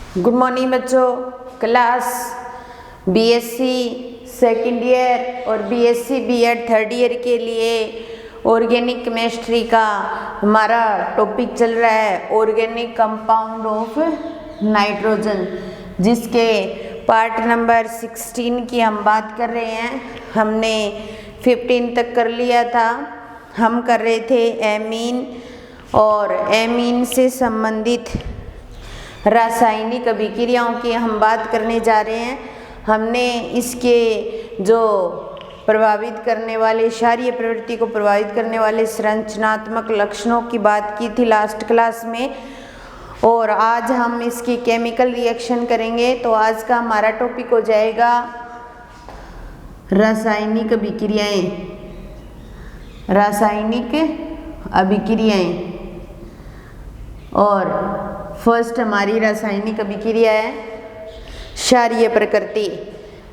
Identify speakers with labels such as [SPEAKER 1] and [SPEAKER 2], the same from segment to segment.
[SPEAKER 1] Good morning बच्चों। Class BSc second year और BSc BEd third year के लिए ऑर्गेनिक केमिस्ट्री का हमारा टॉपिक चल रहा है ऑर्गेनिक कंपाउंड ऑफ नाइट्रोजन, जिसके पार्ट नंबर 16 की हम बात कर रहे हैं। हमने 15 तक कर लिया था। हम कर रहे थे एमीन और एमीन से संबंधित रासायनिक अभिक्रियाओं की हम बात करने जा रहे हैं। हमने इसके जो प्रभावित करने वाले क्षारीय प्रवृत्ति को प्रभावित करने वाले संरचनात्मक लक्षणों की बात की थी लास्ट क्लास में, और आज हम इसकी केमिकल रिएक्शन करेंगे। तो आज का हमारा टॉपिक हो जाएगा रासायनिक अभिक्रियाएं। रासायनिक अभिक्रियाएं, और फर्स्ट हमारी रासायनिक अभिक्रिया है क्षारीय प्रकृति।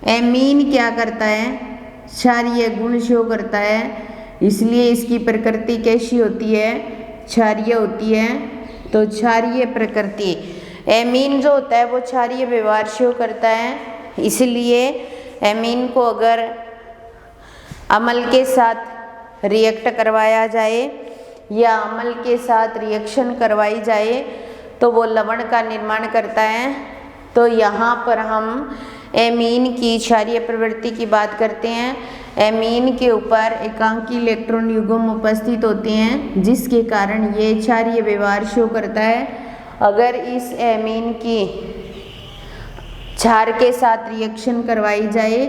[SPEAKER 1] एमीन क्या करता है? क्षारीय गुण शो करता है, इसलिए इसकी प्रकृति कैसी होती है? क्षारीय होती है। तो क्षारीय प्रकृति, एमीन जो होता है वो क्षारीय व्यवहार शो करता है, इसलिए एमीन को अगर अम्ल के साथ रिएक्ट करवाया जाए या अम्ल के साथ रिएक्शन करवाई जाए तो वो लवण का निर्माण करता है। तो यहाँ पर हम एमीन की क्षारीय प्रवृत्ति की बात करते हैं। एमीन के ऊपर एकांकी इलेक्ट्रॉन युग्म उपस्थित होते हैं, जिसके कारण ये क्षारीय व्यवहार शो करता है। अगर इस एमीन की क्षार के साथ रिएक्शन करवाई जाए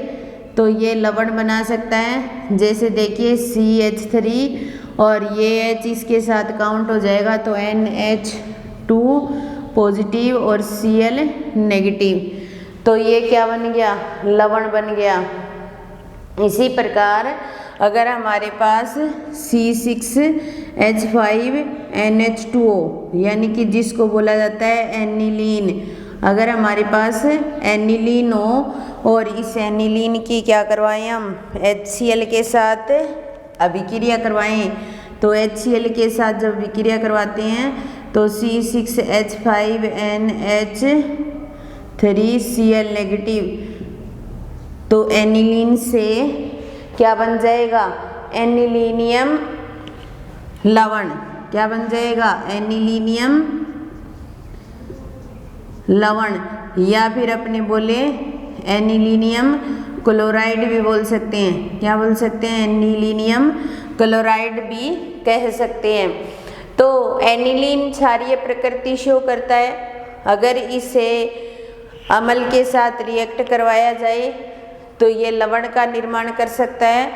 [SPEAKER 1] तो ये लवण बना सकता है। जैसे देखिए CH3 और ये H इसके साथ काउंट हो जाएगा तो NH2 पॉजिटिव और Cl नेगेटिव, तो ये क्या बन गया? लवण बन गया। इसी प्रकार अगर हमारे पास C6H5NH2O यानी कि जिसको बोला जाता है एनिलीन, अगर हमारे पास एनिलीन हो और इस एनिलीन की क्या करवाएं हम? HCl के साथ अभिक्रिया करवाएं। तो HCl के साथ जब अभिक्रिया करवाते हैं तो C6H5NH3Cl नेगेटिव, तो एनिलीन से क्या बन जाएगा? एनिलीनियम लवण। क्या बन जाएगा? एनिलीनियम लवण, या फिर अपने बोले एनिलीनियम क्लोराइड भी बोल सकते हैं। क्या बोल सकते हैं? एनिलीनियम क्लोराइड भी कह सकते हैं। तो एनिलीन क्षारीय प्रकृति शो करता है। अगर इसे अम्ल के साथ रिएक्ट करवाया जाए तो ये लवण का निर्माण कर सकता है।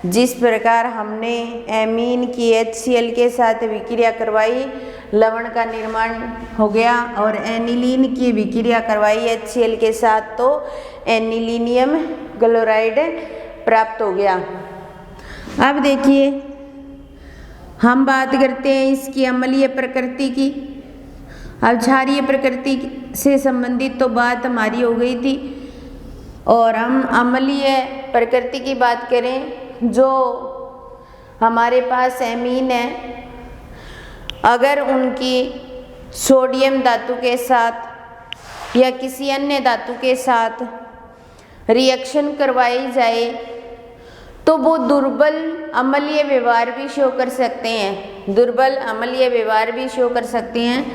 [SPEAKER 1] जिस प्रकार हमने एमीन की HCl के साथ विक्रिया करवाई, लवण का निर्माण हो गया, और एनिलीन की विक्रिया करवाई HCl के साथ तो एनिलीनियम क्लोराइड प्राप्त हो गया। अब देखिए हम बात करते हैं इसकी अम्लीय प्रकृति की। अब क्षारीय प्रकृति से संबंधित तो बात हमारी हो गई थी, और हम अम्लीय प्रकृति की बात करें। जो हमारे पास एमीन है, अगर उनकी सोडियम धातु के साथ या किसी अन्य धातु के साथ रिएक्शन करवाई जाए तो वो दुर्बल अम्लीय व्यवहार भी शो कर सकते हैं। दुर्बल अम्लीय व्यवहार भी शो कर सकते हैं।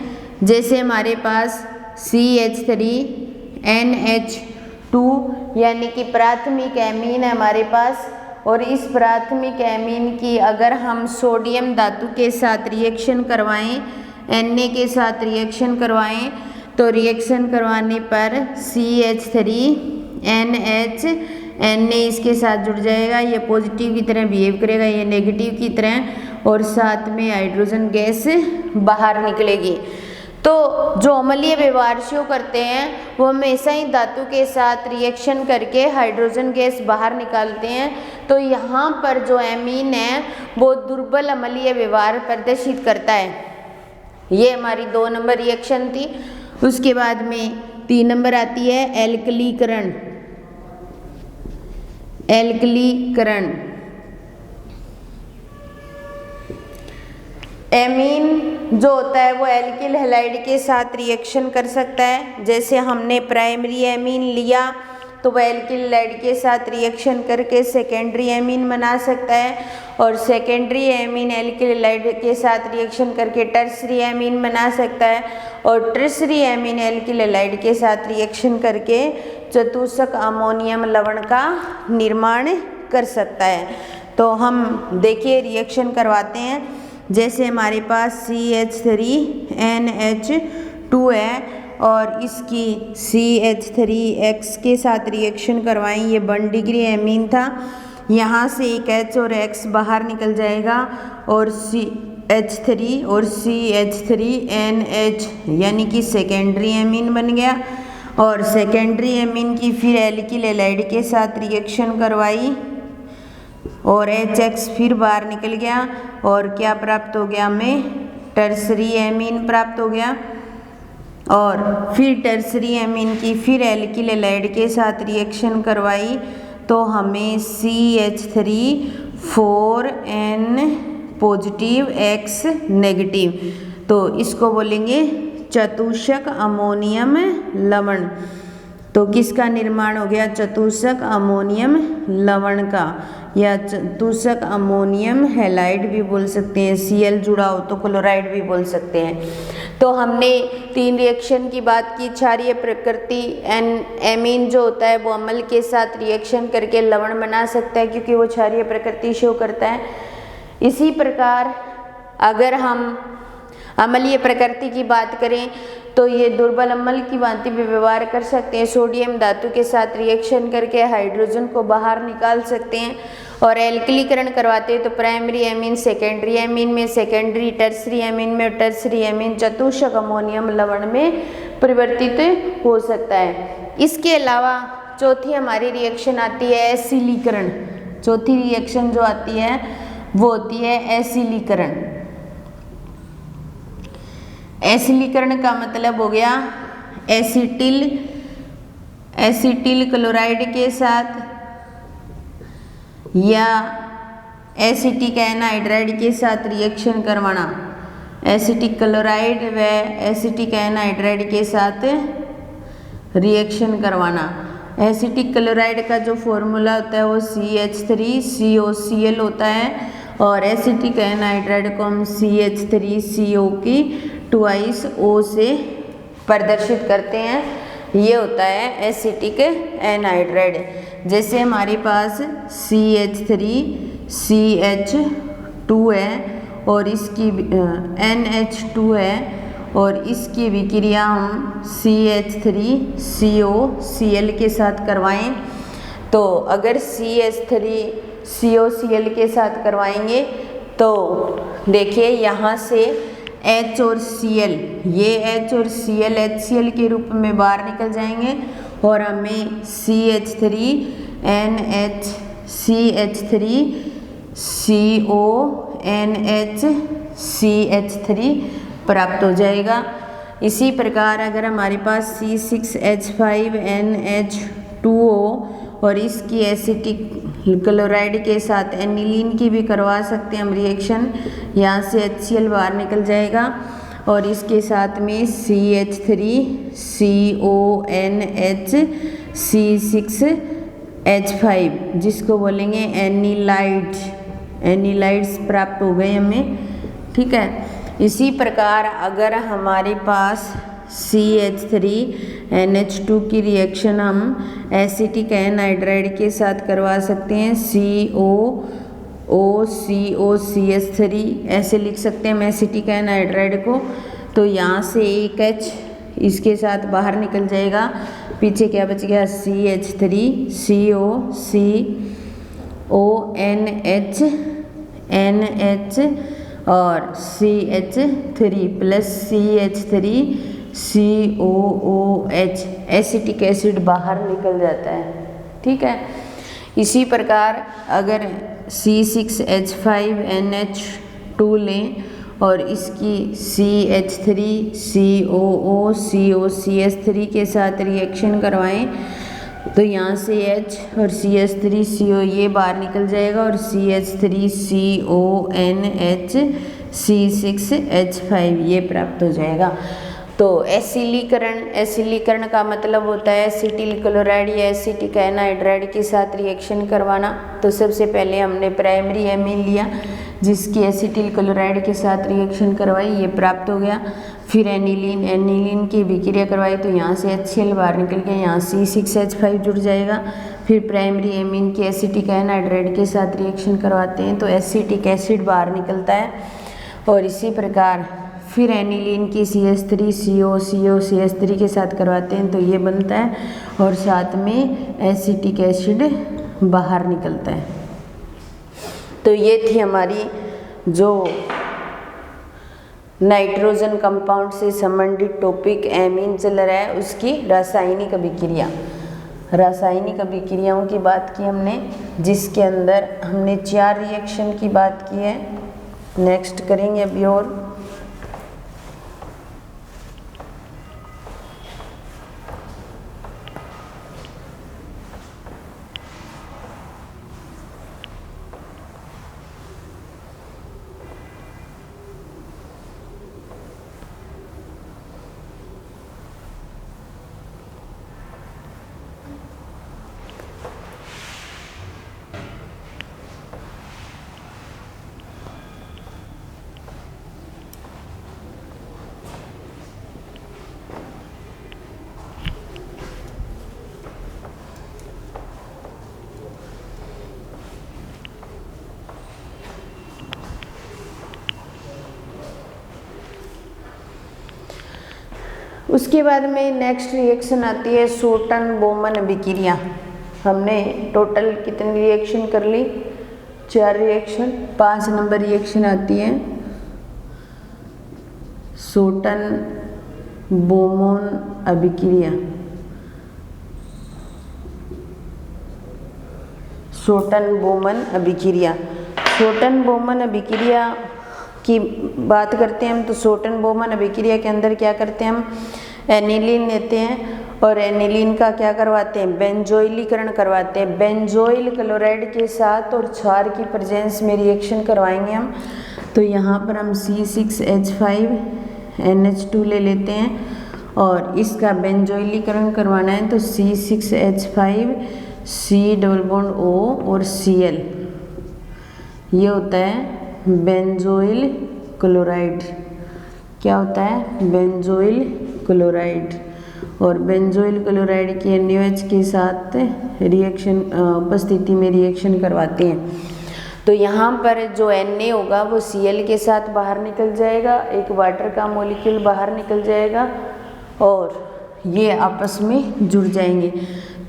[SPEAKER 1] जैसे हमारे पास CH3NH2 यानी कि प्राथमिक एमीन है हमारे पास, और इस प्राथमिक एमीन की अगर हम सोडियम धातु के साथ रिएक्शन करवाएं, Na के साथ रिएक्शन करवाएं, तो रिएक्शन करवाने पर CH3NH Na इसके साथ जुड़ जाएगा, ये पॉजिटिव की तरह बिहेव करेगा, ये नेगेटिव की तरह, और साथ में हाइड्रोजन गैस बाहर निकलेगी। तो जो अम्लीय व्यवहार शो करते हैं वो हमेशा ही धातु के साथ रिएक्शन करके हाइड्रोजन गैस बाहर निकालते हैं। तो यहाँ पर जो एमीन है वो दुर्बल अम्लीय व्यवहार प्रदर्शित करता है। ये हमारी 2 नंबर रिएक्शन थी। उसके बाद में 3 नंबर आती है एल्कलीकरण। एमीन जो होता है वो एल्किल हैलाइड के साथ रिएक्शन कर सकता है। जैसे हमने प्राइमरी एमीन लिया तो वह एल्किल हैलाइड के साथ रिएक्शन करके सेकेंडरी एमीन बना सकता है, और सेकेंडरी एमीन एल्किल हैलाइड के साथ रिएक्शन करके टर्सरी एमीन बना सकता है, और टर्सरी एमीन एल्किल हैलाइड के साथ रिएक्शन करके चतुष्क अमोनियम लवण का निर्माण कर सकता है। तो हम देखिए रिएक्शन करवाते हैं। जैसे हमारे पास CH3NH2 है और इसकी CH3X के साथ रिएक्शन करवाएं, ये 1 डिग्री एमीन था। यहाँ से एक H और X बाहर निकल जाएगा और CH3 और CH3NH यानी कि सेकेंडरी एमीन बन गया, और सेकेंडरी एमीन की फिर एल्किल हैलाइड के साथ रिएक्शन करवाई और HX फिर बाहर निकल गया, और क्या प्राप्त हो गया हमें, टर्सरी एमीन प्राप्त हो गया। और फिर टर्सरी एमीन की फिर एल्किल हैलाइड के साथ रिएक्शन करवाई तो हमें CH3 4N positive X negative, तो इसको बोलेंगे चतुष्क अमोनियम लवण। तो किसका निर्माण हो गया, चतुष्क अमोनियम लवण का, या चतुष्क अमोनियम हैलाइड भी बोल सकते हैं, Cl जुड़ा हो तो क्लोराइड भी बोल सकते हैं। तो हमने 3 रिएक्शन की बात की। क्षारीय प्रकृति एमीन जो होता है वो अम्ल के साथ रिएक्शन करके लवण बना सकता है क्योंकि वो क्षारीय प्रकृति शो करता है। इसी प्रकार अगर हम अम्लीय प्रकृति की बात करें तो ये दुर्बल अम्ल की भांति भी व्यवहार कर सकते हैं। सोडियम धातु के साथ रिएक्शन करके हाइड्रोजन को बाहर निकाल सकते हैं, और एल्किलीकरण करवाते हैं तो प्राइमरी एमीन सेकेंडरी एमीन में, सेकेंडरी टर्सरी एमीन में, टर्सरी एमीन चतुष्क अमोनियम लवण में परिवर्तित हो सकता है। इसके अलावा चौथी हमारी रिएक्शन आती है एसिलीकरण। चौथी रिएक्शन जो आती है वो होती है एसिलीकरण। एसिलीकरण का मतलब हो गया एसिटिल क्लोराइड के साथ या एसिटिक एनहाइड्राइड के साथ रिएक्शन करवाना। एसिटिक क्लोराइड व एसिटिक एनहाइड्राइड के साथ रिएक्शन करवाना। एसिटिक क्लोराइड का जो फॉर्मूला होता है वो CH3COCl होता है, और एसिटिक एनहाइड्राइड को हम CH3CO की 2 O से प्रदर्शित करते हैं। ये होता है एसिटिक एनहाइड्राइड। जैसे हमारे पास CH3CH2 है और इसकी NH2 है, और इसकी विक्रिया हम CH3COCl के साथ करवाएं तो अगर CH3COCl के साथ करवाएंगे तो देखिए यहाँ से H और Cl, ये H और Cl HCl के रूप में बाहर निकल जाएंगे, और हमें CH3NH CH3CONH प्राप्त हो जाएगा। इसी प्रकार अगर हमारे पास C6H5NH2O और इसकी एसिटिक क्लोराइड के साथ एनिलीन की भी करवा सकते हैं हम रिएक्शन। यहाँ से HCl बाहर निकल जाएगा, और इसके साथ में CH3CONH C6H5 जिसको बोलेंगे एनिलाइड्स प्राप्त हो गए हमें, ठीक है। इसी प्रकार अगर हमारे पास CH3NH2 की रिएक्शन हम एसिटिक एनहाइड्राइड के साथ करवा सकते हैं, COOCOCH3 ऐसे लिख सकते हैं हम एसिटिक एनहाइड्राइड को। तो यहाँ से एक H इसके साथ बाहर निकल जाएगा, पीछे क्या बच गया CH3COCONH NH और CH3 plus CH3COOH acetic acid बाहर निकल जाता है, ठीक है। इसी प्रकार अगर C6H5NH2 लें और इसकी CH3COOCOCH3 के साथ रिएक्शन करवाएं तो यहाँ से H और CH3CO ये बाहर निकल जाएगा, और CH3CONH C6H5 ये प्राप्त हो जाएगा। तो एसिलीकरण का मतलब होता है एसिटिल क्लोराइड या एसिटिक एनहाइड्राइड के साथ रिएक्शन करवाना। तो सबसे पहले हमने प्राइमरी एमीन लिया जिसकी एसिटिल क्लोराइड के साथ रिएक्शन करवाई, ये प्राप्त हो गया। फिर एनिलीन की विक्रिया करवाई तो यहाँ से HCl बाहर निकल गया, यहाँ C6H5 जुड़ जाएगा। फिर प्राइमरी एमीन की एसिटिक एनहाइड्राइड के साथ रिएक्शन करवाते हैं तो एसिटिक एसिड बाहर निकलता है। और इसी प्रकार फिर एनिलीन की CH3CO CH3 के साथ करवाते हैं तो ये बनता है और साथ में एसिटिक एसिड बाहर निकलता है। तो ये थी हमारी जो नाइट्रोजन कंपाउंड से संबंधित टॉपिक एमीन चल रहा है उसकी रासायनिक अभिक्रियाओं की बात की हमने, जिसके अंदर हमने 4 रिएक्शन की बात की है। नेक्स्ट करेंगे अभी और उसके बाद में नेक्स्ट रिएक्शन आती है शोटन बोमन अभिक्रिया। हमने टोटल कितनी रिएक्शन कर ली? 4 रिएक्शन। 5 नंबर रिएक्शन आती है शोटन बोमन अभिक्रिया। शोटन बोमन अभिक्रिया की बात करते हैं हम। तो शोटन बोमन अभिक्रिया के अंदर क्या करते हैं हम? एनिलीन लेते हैं और एनिलीन का क्या करवाते हैं? बेंजोइलीकरण करवाते हैं। बेंजोइल क्लोराइड के साथ और क्षार की प्रेजेंस में रिएक्शन करवाएंगे हम। तो यहाँ पर हम C6H5NH2 ले लेते हैं और इसका बेंजोइलीकरण करवाना है तो C6H5 C double bond O और Cl, ये होता है बेंजोइल क्लोराइड। क्या होता है? Benzoyl chloride. और बेंजोइल क्लोराइड की NaOH के साथ रिएक्शन उपस्थिति में रिएक्शन करवाते हैं। तो यहाँ पर जो Na होगा वो Cl के साथ बाहर निकल जाएगा, एक वाटर का मॉलिक्यूल बाहर निकल जाएगा और ये आपस में जुड़ जाएंगे।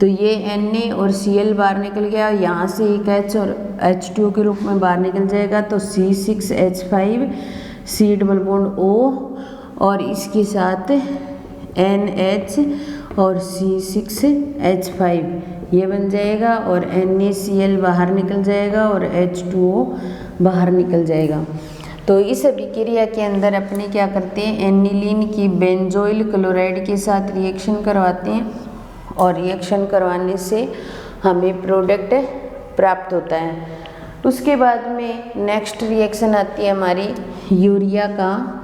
[SPEAKER 1] तो ये Na और Cl बाहर निकल गया, यहाँ से एक H और H2O के रूप में बाहर निकल जाएगा। तो C6H5 C double bond O और इसके साथ NH और C6H5 ये बन जाएगा और NaCl बाहर निकल जाएगा और H2O बाहर निकल जाएगा। तो इस अभिक्रिया के अंदर अपने क्या करते हैं? एनिलीन की बेंजोइल क्लोराइड के साथ रिएक्शन करवाते हैं और रिएक्शन करवाने से हमें प्रोडक्ट प्राप्त होता है। उसके बाद में नेक्स्ट रिएक्शन आती है हमारी यूरिया का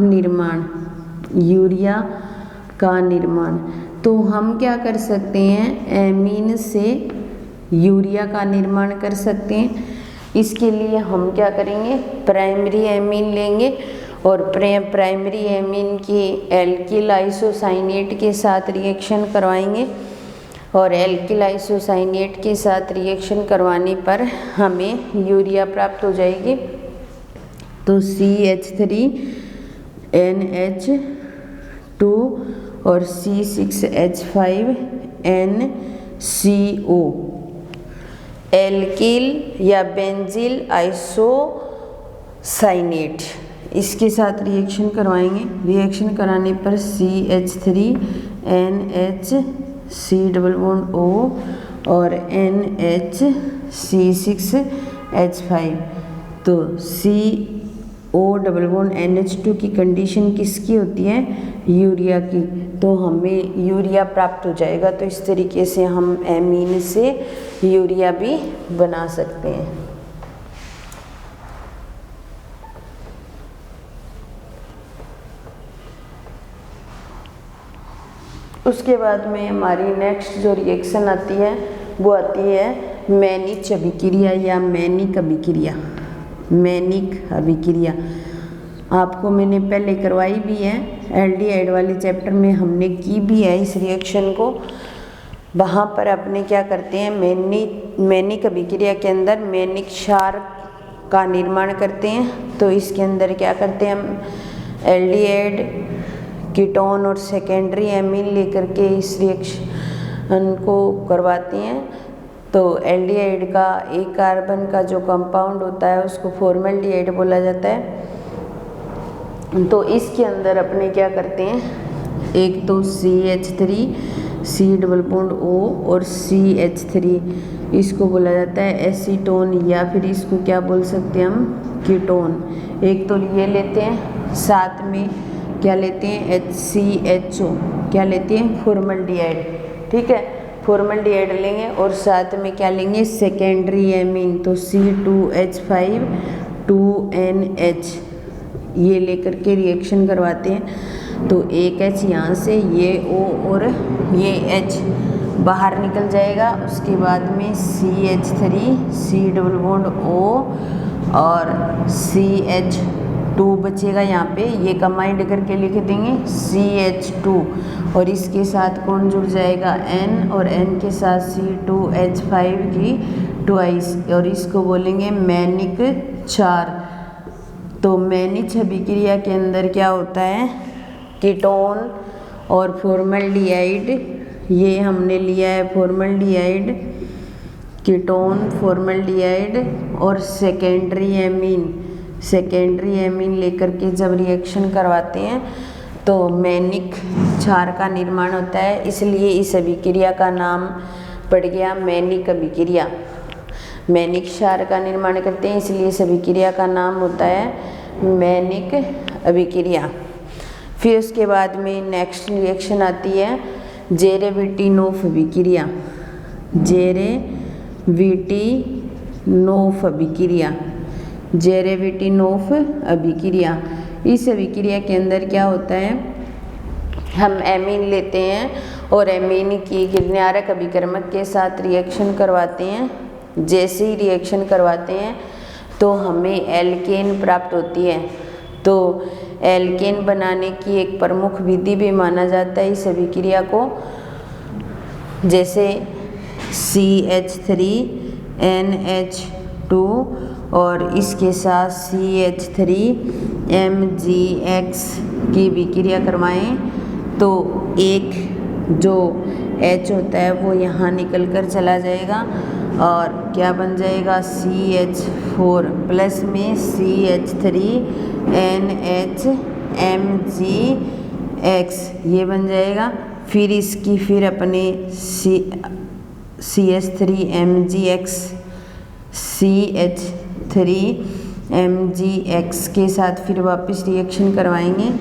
[SPEAKER 1] निर्माण। तो हम क्या कर सकते हैं? एमीन से यूरिया का निर्माण कर सकते हैं। इसके लिए हम क्या करेंगे? प्राइमरी एमीन लेंगे और प्राइमरी एमीन की एल्किल आइसोसाइनेट के साथ रिएक्शन करवाएंगे और एल्किल आइसोसाइनेट के साथ रिएक्शन करवाने पर हमें यूरिया प्राप्त हो जाएगी। तो CH3NH2 और C6H5NCO एल्किल या बेंजील आइसोसाइनेट इसके साथ रिएक्शन करवाएंगे। रिएक्शन कराने पर CH3NH C double bond O और NH C6H5। तो CO डबल बॉन्ड NH2 की कंडीशन किसकी होती है? यूरिया की। तो हमें यूरिया प्राप्त हो जाएगा। तो इस तरीके से हम एमीन से यूरिया भी बना सकते हैं। उसके बाद में हमारी नेक्स्ट जो रिएक्शन आती है वो आती है मैनिक अभिक्रिया या मैनिक अभिक्रिया। मैनिक अभिक्रिया आपको मैंने पहले करवाई भी है, एल्डिहाइड वाले चैप्टर में हमने की भी है इस रिएक्शन को। वहाँ पर अपने क्या करते हैं, मैनिक अभिक्रिया के अंदर मैनिक क्षार का निर्माण करते हैं। तो इसके अंदर क्या करते हैं हम, एल्डिहाइड कीटोन और सेकेंडरी एमीन लेकर के इस रिएक्शन को करवाते हैं। तो एल्डिहाइड का एक कार्बन का जो कंपाउंड होता है उसको फॉर्मल्डिहाइड बोला जाता है। तो इसके अंदर अपने क्या करते हैं, एक तो CH3 C double bond O और CH3 इसको बोला जाता है एसीटोन या फिर इसको क्या बोल सकते हैं हम, कीटोन। एक तो ये लेते हैं, साथ में क्या लेते हैं HCHO, क्या लेते हैं फॉर्मल्डिहाइड, ठीक है, फॉर्मल्डिहाइड लेंगे और साथ में क्या लेंगे सेकेंडरी एमीन, तो C2H5 2NH ये लेकर के रिएक्शन करवाते हैं। तो एक H यहाँ से, ये O और ये H बाहर निकल जाएगा। उसके बाद में CH3 C double bond O और CH2 बचेगा यहाँ पे, ये कंबाइंड करके लिख देंगे CH2 और इसके साथ कौन जुड़ जाएगा N और N के साथ C2H5 की ट्वाइस और इसको बोलेंगे मैनिक क्षार। तो मैनिक अभिक्रिया के अंदर क्या होता है, कीटोन और फॉर्मल्डिहाइड, ये हमने लिया है फॉर्मल्डिहाइड, कीटोन फॉर्मल्डिहाइड और सेकेंडरी एमीन लेकर के जब रिएक्शन करवाते हैं तो मैनिक क्षार का निर्माण होता है। इसलिए इस अभिक्रिया का नाम पड़ गया मैनिक अभिक्रिया। मैनिक क्षार का निर्माण करते हैं इसलिए इस अभिक्रिया का नाम होता है मैनिक अभिक्रिया। फिर उसके बाद में नेक्स्ट रिएक्शन आती है जेरेविटिनोफ अभिक्रिया। जेरेविटिनोफ अभिक्रिया, जेरेविटिनोफ अभिक्रिया। इस अभिक्रिया के अंदर क्या होता है, हम एमीन लेते हैं और एमीन की गिरनारक अभिकर्मक के साथ रिएक्शन करवाते हैं। जैसे ही रिएक्शन करवाते हैं तो हमें एल्केन प्राप्त होती है। तो एल्केन बनाने की एक प्रमुख विधि भी माना जाता है इस अभिक्रिया को, जैसे CH3NH2 और इसके साथ CH3MgX की अभिक्रिया करवाएं तो एक जो H होता है वो यहाँ निकल कर चला जाएगा और क्या बन जाएगा CH4 प्लस में CH3NHMgX ये बन जाएगा। फिर इसकी फिर अपने CH3MgX CH3MgX के साथ फिर वापस रिएक्शन करवाएंगे।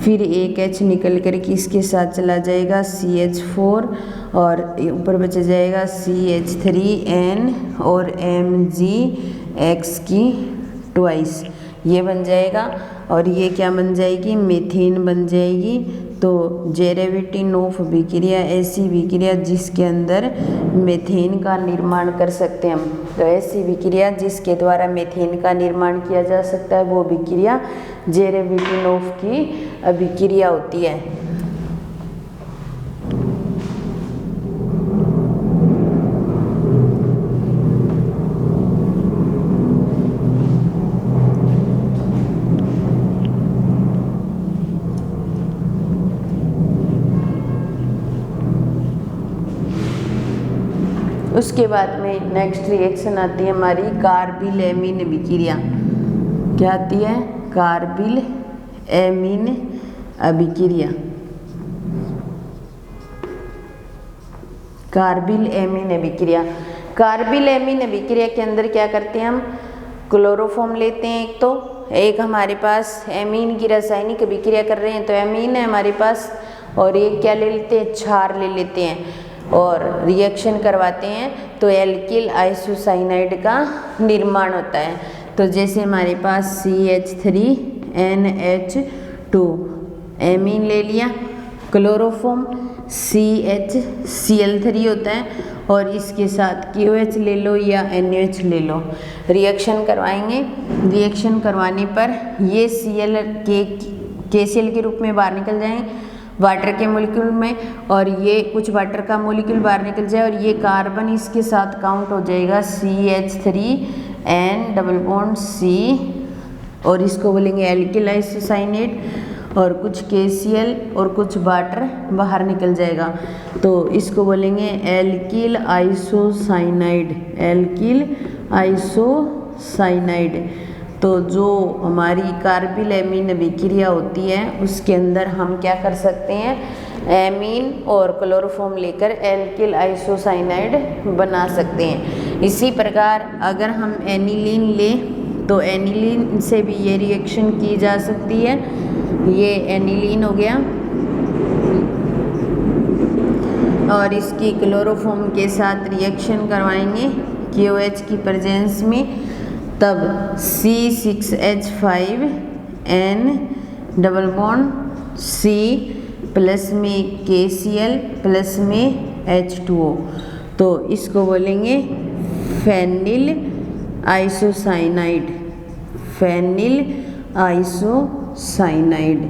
[SPEAKER 1] फिर एक H निकल कर के इसके साथ चला जाएगा CH4 और ऊपर बच जाएगा CH3N और MgX की ट्वाइस ये बन जाएगा और ये क्या बन जाएगी, मीथेन बन जाएगी। तो जेरेविटिनोफ अभिक्रिया ऐसी अभिक्रिया जिसके अंदर मीथेन का निर्माण कर सकते हैं हम। तो ऐसी अभिक्रिया जिसके द्वारा मीथेन का निर्माण किया जा सकता है वो अभिक्रिया जेरेविटिनोफ की अभिक्रिया होती है। उसके बाद में नेक्स्ट रिएक्शन आती है हमारी कार्बिल एमीन अभिक्रिया। क्या आती है, कार्बिल एमीन अभिक्रिया। कार्बिल एमीन अभिक्रिया, कार्बिल एमीन अभिक्रिया के अंदर क्या करते हैं हम, क्लोरोफॉर्म लेते हैं। एक हमारे पास एमीन की रासायनिक अभिक्रिया कर रहे हैं तो एमीन है हमारे पास, और एक क्या ले लेते हैं, क्षार ले लेते हैं और रिएक्शन करवाते हैं तो एल्किल आइसोसाइनाइड का निर्माण होता है। तो जैसे हमारे पास CH3NH2 एमीन ले लिया, क्लोरोफॉर्म CHCl3 होता है और इसके साथ KOH ले लो या NaOH ले लो, रिएक्शन करवाएंगे। रिएक्शन करवाने पर ये Cl KCl के रूप में बाहर निकल जाएंगे वाटर के मोलिक्यूल में, और ये कुछ वाटर का मोलिक्यूल बाहर निकल जाए और ये कार्बन इसके साथ काउंट हो जाएगा CH3N डबल बॉन्ड C, और इसको बोलेंगे एल्किल आइसोसाइनेट, और कुछ KCl और कुछ वाटर बाहर निकल जाएगा तो इसको बोलेंगे एल्किल आइसोसाइनाइड, एल्किल आइसोसाइनाइड। तो जो हमारी कार्बिल एमीन अभिक्रिया होती है उसके अंदर हम क्या कर सकते हैं, एमीन और क्लोरोफॉर्म लेकर एल्किल आइसोसाइनाइड बना सकते हैं। इसी प्रकार अगर हम एनिलीन लें तो एनिलीन से भी ये रिएक्शन की जा सकती है। ये एनिलीन हो गया और इसकी क्लोरोफॉर्म के साथ रिएक्शन करवाएंगे KOH की प्रेजेंस में, तब C6H5N double bond C plus में KCl प्लस में H2O, तो इसको बोलेंगे फेनिल आइसोसाइनाइड, फेनिल आइसोसाइनाइड।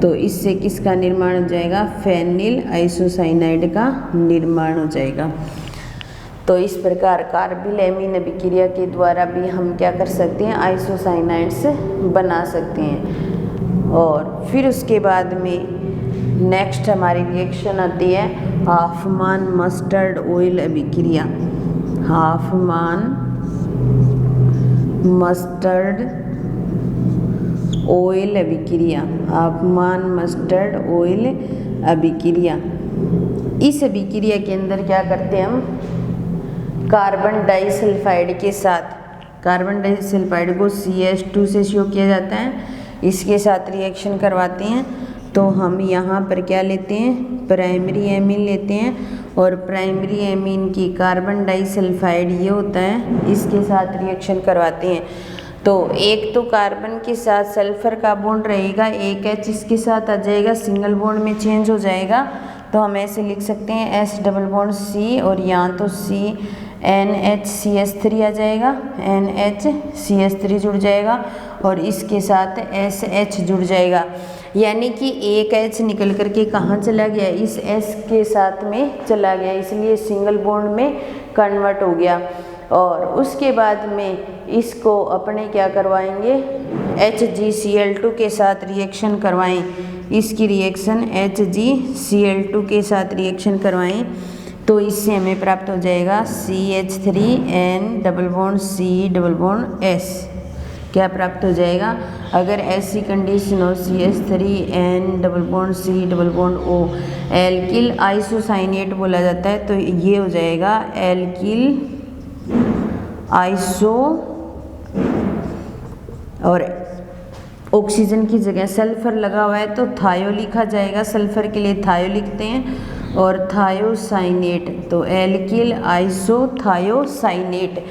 [SPEAKER 1] तो इससे किसका निर्माण हो जाएगा, फेनिल आइसोसाइनाइड का निर्माण हो जाएगा। तो इस प्रकार कार्बिल एमीन अभिक्रिया के द्वारा भी हम क्या कर सकते हैं, आइसोसाइनाइड्स बना सकते हैं। और फिर उसके बाद में नेक्स्ट हमारी रिएक्शन आती है हाफमान मस्टर्ड ऑयल अभिक्रिया, हाफमान मस्टर्ड ऑयल अभिक्रिया, हाफमान मस्टर्ड ऑयल अभिक्रिया। इस अभिक्रिया के अंदर क्या करते हैं हम, कार्बन डाइसल्फाइड के साथ, कार्बन डाइसल्फाइड को CH2 से CO किया जाता है, इसके साथ रिएक्शन करवाते हैं। तो हम यहाँ पर क्या लेते हैं, प्राइमरी एमीन लेते हैं, और प्राइमरी एमीन की कार्बन डाइसल्फाइड ये होता है, इसके साथ रिएक्शन करवाते हैं। तो एक तो कार्बन के साथ सल्फर का बॉन्ड रहेगा, एक H इसके साथ आ जाएगा, सिंगल बॉन्ड में चेंज हो जाएगा। तो हम ऐसे लिख सकते हैं S डबल बॉन्ड C, और यहाँ तो NHCH3 आ जाएगा, NHCH3 जुड़ जाएगा और इसके साथ SH जुड़ जाएगा, यानी कि एक H निकल करके कहाँ चला गया, इस S के साथ में चला गया, इसलिए सिंगल बॉन्ड में कन्वर्ट हो गया। और उसके बाद में इसको अपने क्या करवाएंगे, HgCl2 के साथ रिएक्शन करवाएं, इसकी रिएक्शन HgCl2 के साथ रिएक्शन करवाएं तो इससे हमें प्राप्त हो जाएगा CH3N double bond C double bond S। क्या प्राप्त हो जाएगा, अगर ऐसी कंडीशन हो CH3N double bond C double bond O, alkyl isocyanate बोला जाता है, तो ये हो जाएगा एल्किल आइसो, और ऑक्सीजन की जगह सल्फर लगा हुआ है तो थायो लिखा जाएगा, सल्फर के लिए थायो लिखते हैं, और थायोसाइनेट तो एल्किल आइसोथायोसाइनेट।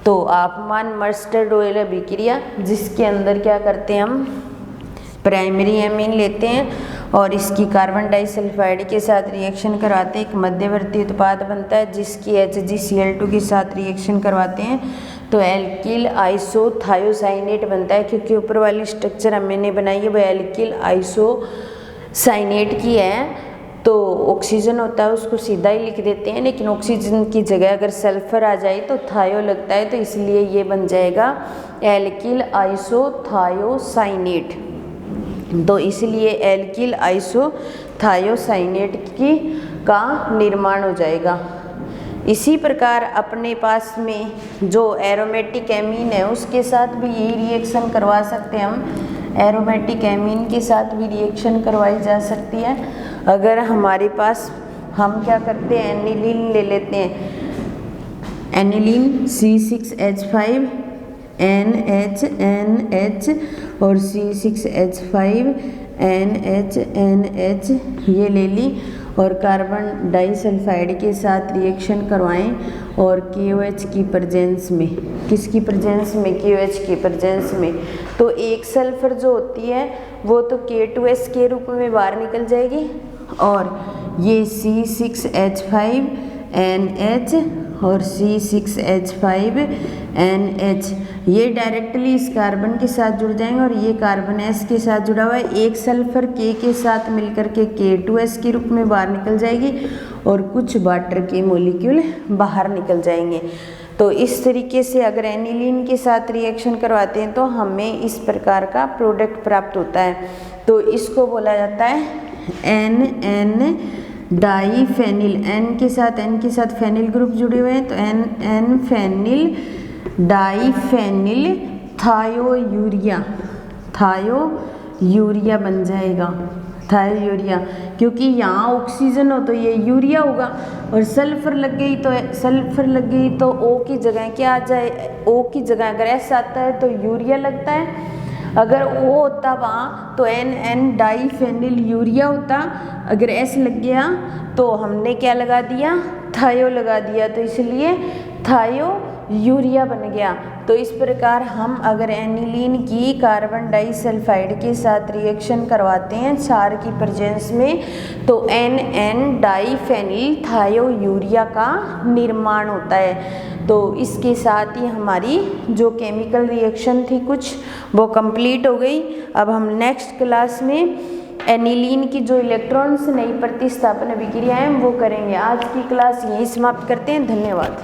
[SPEAKER 1] तो आपमान मस्टर्ड ऑयल अभिक्रिया जिसके अंदर क्या करते हैं, हम प्राइमरी एमीन लेते हैं और इसकी कार्बन डाइसल्फाइड के साथ रिएक्शन करवाते हैं, एक मध्यवर्ती उत्पाद बनता है जिसकी HgCl2 के साथ रिएक्शन करवाते हैं तो एल्किल आइसोथायोसाइनेट बनता है। क्योंकि ऊपर वाली स्ट्रक्चर मैंने बनाई है वह एल्किल आइसोसाइनेट की है, तो ऑक्सीजन होता है उसको सीधा ही लिख देते हैं, लेकिन ऑक्सीजन की जगह अगर सल्फर आ जाए तो थायो लगता है, तो इसलिए ये बन जाएगा एल्किल आइसोथायोसाइनेट। तो इसलिए एल्किल आइसोथायोसाइनेट का निर्माण हो जाएगा। इसी प्रकार अपने पास में जो एरोमेटिक एमीन है उसके साथ भी यही रिएक्शन करवा सकते हैं हम, एरोमेटिक एमीन के साथ भी रिएक्शन करवाई जा सकती है। अगर हमारे पास हम क्या करते हैं, एनिलीन ले लेते हैं, एनिलीन C6H5NH और C6H5NH ये ले ली और कार्बन डाइसल्फाइड के साथ रिएक्शन करवाएं और KOH की प्रेजेंस में, किसकी प्रेजेंस में, KOH की प्रेजेंस में, तो एक सल्फर जो होती है वो तो K2S के रूप में बाहर निकल जाएगी और ये C6H5NH और C6H5NH ये डायरेक्टली इस कार्बन के साथ जुड़ जाएंगे और ये कार्बन S के साथ जुड़ा हुआ है। एक सल्फर K के साथ मिलकर के K2S के रूप में बाहर निकल जाएगी और कुछ वाटर के मॉलिक्यूल बाहर निकल जाएंगे। तो इस तरीके से अगर एनिलीन के साथ रिएक्शन करवाते हैं तो हमें इस प्रकार का प्रोडक्ट प्राप्त होता है। तो इसको बोला जाता है NN डाईफेनिल। N के साथ फेनिल ग्रुप जुड़े हुए हैं तो N फेनिल डाईफेनिल थायोयूरिया बन जाएगा। थायोयूरिया, क्योंकि यहाँ ऑक्सीजन हो तो ये यूरिया होगा और सल्फर लग गई तो O की जगह क्या आ जाए, O की जगह अगर S आता है तो यूरिया लगता है, अगर O होता वहाँ तो NN डाईफेनिल यूरिया होता, अगर S लग गया तो हमने क्या लगा दिया, थायो लगा दिया, तो इसलिए थायो यूरिया बन गया। तो इस प्रकार हम अगर एनिलीन की कार्बन डाइसल्फाइड के साथ रिएक्शन करवाते हैं क्षार की प्रेजेंस में तो NN डाईफेनिल थायोयूरिया का निर्माण होता है। तो इसके साथ ही हमारी जो केमिकल रिएक्शन थी कुछ वो कंप्लीट हो गई। अब हम नेक्स्ट क्लास में एनिलीन की जो इलेक्ट्रॉन से नई प्रतिस्थापन अभिक्रिया है वो करेंगे। आज की क्लास यहीं समाप्त करते हैं। धन्यवाद।